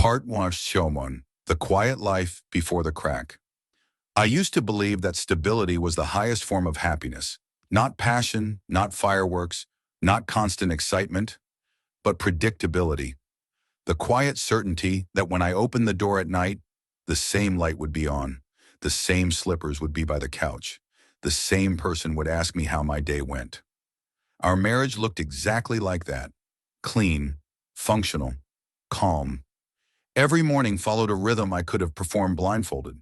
Part 1 Showman, the quiet life before the crack. I used to believe that stability was the highest form of happiness. Not passion, not fireworks, not constant excitement, but predictability. The quiet certainty that when I opened the door at night, the same light would be on, the same slippers would be by the couch, the same person would ask me how my day went. Our marriage looked exactly like that. Clean, functional, calm. Every morning followed a rhythm I could have performed blindfolded.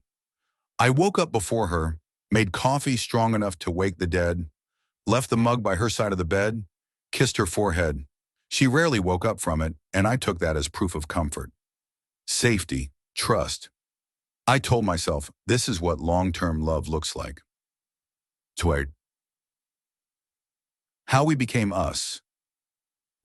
I woke up before her, made coffee strong enough to wake the dead, left the mug by her side of the bed, kissed her forehead. She rarely woke up from it, and I took that as proof of comfort. Safety, trust. I told myself, this is what long-term love looks like. Twait. How we became us.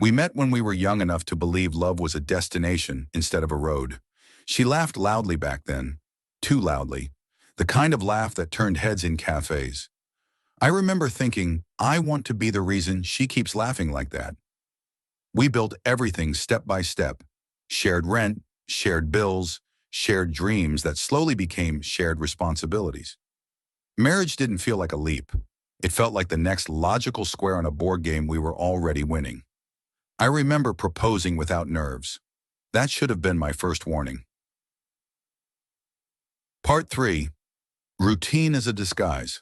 We met when we were young enough to believe love was a destination instead of a road. She laughed loudly back then, too loudly, the kind of laugh that turned heads in cafes. I remember thinking, I want to be the reason she keeps laughing like that. We built everything step by step, shared rent, shared bills, shared dreams that slowly became shared responsibilities. Marriage didn't feel like a leap. It felt like the next logical square on a board game we were already winning. I remember proposing without nerves. That should have been my first warning. Part 3. Routine as a disguise.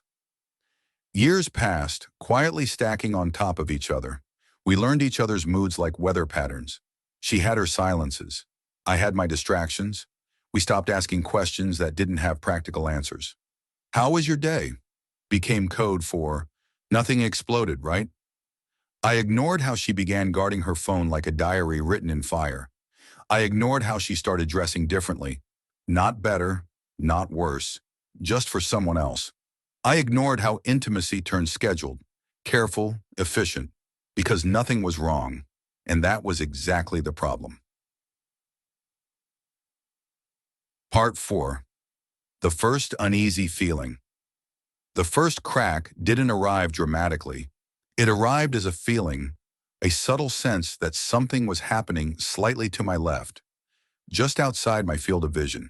Years passed, quietly stacking on top of each other. We learned each other's moods like weather patterns. She had her silences. I had my distractions. We stopped asking questions that didn't have practical answers. How was your day? Became code for, nothing exploded, right? I ignored how she began guarding her phone like a diary written in fire. I ignored how she started dressing differently. Not better, not worse, just for someone else. I ignored how intimacy turned scheduled, careful, efficient, because nothing was wrong, and that was exactly the problem. Part 4. The first uneasy feeling. The first crack didn't arrive dramatically. It arrived as a feeling, a subtle sense that something was happening slightly to my left, just outside my field of vision.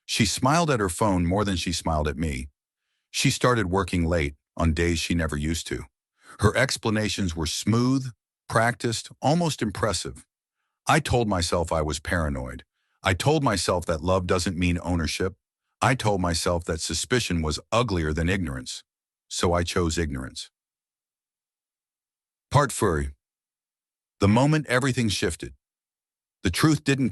She smiled at her phone more than she smiled at me. She started working late, on days she never used to. Her explanations were smooth, practiced, almost impressive. I told myself I was paranoid. I told myself that love doesn't mean ownership. I told myself that suspicion was uglier than ignorance. So I chose ignorance. Part 4. The moment everything shifted. The truth didn't